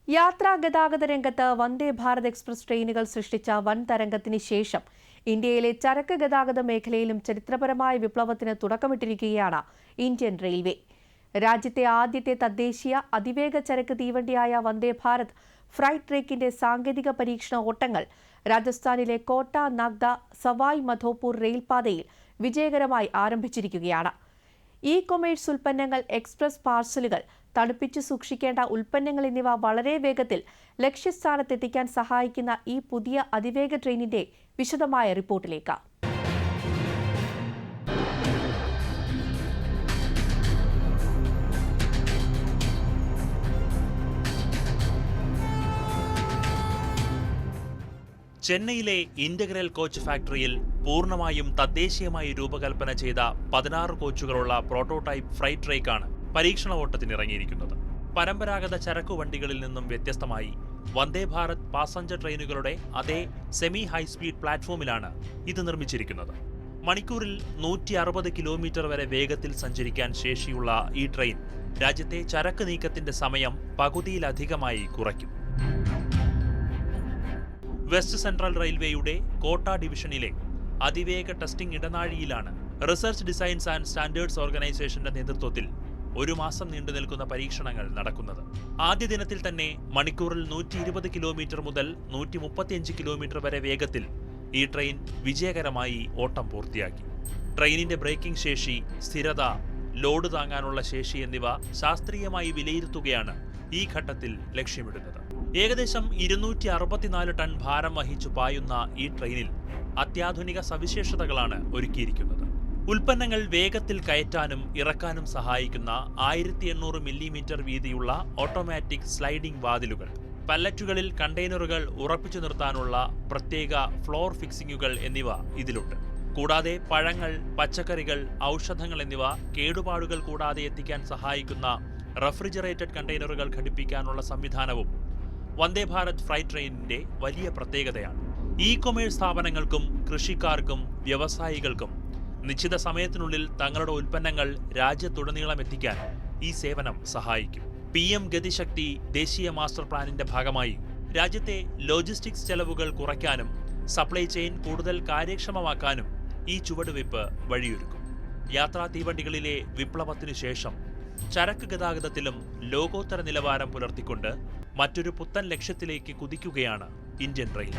യാത്രാ ഗതാഗത രംഗത്ത് വന്ദേ ഭാരത് എക്സ്പ്രസ് ട്രെയിനുകൾ സൃഷ്ടിച്ച വൻ തരംഗത്തിന് ശേഷം ഇന്ത്യയിലെ ചരക്ക് ഗതാഗത മേഖലയിലും ചരിത്രപരമായ വിപ്ലവത്തിന് തുടക്കമിട്ടിരിക്കുകയാണ് ഇന്ത്യൻ റെയിൽവേ. രാജ്യത്തെ ആദ്യത്തെ തദ്ദേശീയ അതിവേഗ ചരക്ക് തീവണ്ടിയായ വന്ദേ ഭാരത് ഫ്രൈറ്റ് ട്രേക്കിന്റെ സാങ്കേതിക പരീക്ഷണ ഓട്ടങ്ങൾ രാജസ്ഥാനിലെ കോട്ട നാഗ്ദ സവായ് മധോപൂർ റെയിൽപാതയിൽ വിജയകരമായി ആരംഭിച്ചിരിക്കുകയാണ്. കൊമേഴ്സ് ഉൽപ്പന്നങ്ങൾ, എക്സ്പ്രസ് പാർസലുകൾ, തണുപ്പിച്ച് സൂക്ഷിക്കേണ്ട ഉൽപ്പന്നങ്ങൾ എന്നിവ വളരെ വേഗത്തിൽ ലക്ഷ്യസ്ഥാനത്തെത്തിക്കാൻ സഹായിക്കുന്ന ഈ പുതിയ അതിവേഗ ട്രെയിനിന്റെ വിശദമായ റിപ്പോർട്ടിലേക്ക്. ചെന്നൈയിലെ ഇന്റഗ്രൽ കോച്ച് ഫാക്ടറിയിൽ പൂർണ്ണമായും തദ്ദേശീയമായി രൂപകൽപ്പന ചെയ്ത 16 കോച്ചുകളുള്ള പ്രോട്ടോടൈപ്പ് ഫ്രൈറ്റ് ട്രേക്കാണ് പരീക്ഷണ ഓട്ടത്തിനിറങ്ങിയിരിക്കുന്നത്. പരമ്പരാഗത ചരക്കുവണ്ടികളിൽ നിന്നും വ്യത്യസ്തമായി വന്ദേ ഭാരത് പാസഞ്ചർ ട്രെയിനുകളുടെ അതേ സെമി ഹൈസ്പീഡ് പ്ലാറ്റ്ഫോമിലാണ് ഇത് നിർമ്മിച്ചിരിക്കുന്നത്. മണിക്കൂറിൽ 160 കിലോമീറ്റർ വരെ വേഗത്തിൽ സഞ്ചരിക്കാൻ ശേഷിയുള്ള ഈ ട്രെയിൻ രാജ്യത്തെ ചരക്ക് നീക്കത്തിന്റെ സമയം പകുതിയിലധികമായി കുറയ്ക്കും. വെസ്റ്റ് സെൻട്രൽ റെയിൽവേയുടെ കോട്ട ഡിവിഷനിലെ അതിവേഗ ടെസ്റ്റിംഗ് ഇടനാഴിയിലാണ് റിസർച്ച് ഡിസൈൻസ് ആൻഡ് സ്റ്റാൻഡേർഡ്സ് ഓർഗനൈസേഷന്റെ നേതൃത്വത്തിൽ 1 മാസം നീണ്ടു നിൽക്കുന്ന പരീക്ഷണങ്ങൾ നടക്കുന്നത്. ആദ്യ ദിനത്തിൽ തന്നെ മണിക്കൂറിൽ 120 കിലോമീറ്റർ മുതൽ 135 കിലോമീറ്റർ വരെ വേഗത്തിൽ ഈ ട്രെയിൻ വിജയകരമായി ഓട്ടം പൂർത്തിയാക്കി. ട്രെയിനിന്റെ ബ്രേക്കിംഗ് ശേഷി, സ്ഥിരത, ലോഡ് താങ്ങാനുള്ള ശേഷി എന്നിവ ശാസ്ത്രീയമായി വിലയിരുത്തുകയാണ് ഈ ഘട്ടത്തിൽ ലക്ഷ്യമിടുന്നത്. ഏകദേശം 264 ടൺ ഭാരം വഹിച്ചു പായുന്ന ഈ ട്രെയിനിൽ അത്യാധുനിക സവിശേഷതകളാണ് ഒരുക്കിയിരിക്കുന്നത്. ഉൽപ്പന്നങ്ങൾ വേഗത്തിൽ കയറ്റാനും ഇറക്കാനും സഹായിക്കുന്ന 1800 മില്ലിമീറ്റർ വീതിയുള്ള ഓട്ടോമാറ്റിക് സ്ലൈഡിംഗ് വാതിലുകൾ, പല്ലറ്റുകളിൽ കണ്ടെയ്നറുകൾ ഉറപ്പിച്ചു നിർത്താനുള്ള പ്രത്യേക ഫ്ലോർ ഫിക്സിംഗുകൾ എന്നിവ ഇതിലുണ്ട്. കൂടാതെ പഴങ്ങൾ, പച്ചക്കറികൾ, ഔഷധങ്ങൾ എന്നിവ കേടുപാടുകൾ കൂടാതെ എത്തിക്കാൻ സഹായിക്കുന്ന റെഫ്രിജറേറ്റഡ് കണ്ടെയ്നറുകൾ ഘടിപ്പിക്കാനുള്ള സംവിധാനവും വന്ദേ ഭാരത് ഫ്രൈറ്റ് ട്രെയിനിന്റെ വലിയ പ്രത്യേകതയാണ്. കൊമേഴ്സ് സ്ഥാപനങ്ങൾക്കും കൃഷിക്കാർക്കും വ്യവസായികൾക്കും നിശ്ചിത സമയത്തിനുള്ളിൽ തങ്ങളുടെ ഉൽപ്പന്നങ്ങൾ രാജ്യത്തുടനീളം എത്തിക്കാൻ ഈ സേവനം സഹായിക്കും. PM ഗതിശക്തി ദേശീയ മാസ്റ്റർ പ്ലാനിന്റെ ഭാഗമായി രാജ്യത്തെ ലോജിസ്റ്റിക്സ് ചെലവുകൾ കുറയ്ക്കാനും സപ്ലൈ ചെയിൻ കൂടുതൽ കാര്യക്ഷമമാക്കാനും ഈ ചുവടുവയ്പ് വഴിയൊരുക്കും. യാത്രാ തീവണ്ടികളിലെ വിപ്ലവത്തിനു ശേഷം ചരക്ക് ഗതാഗതത്തിലും ലോകോത്തര നിലവാരം പുലർത്തിക്കൊണ്ട് മറ്റൊരു പുത്തൻ ലക്ഷ്യത്തിലേക്ക് കുതിക്കുകയാണ് ഇന്ത്യൻ റെയിൽ.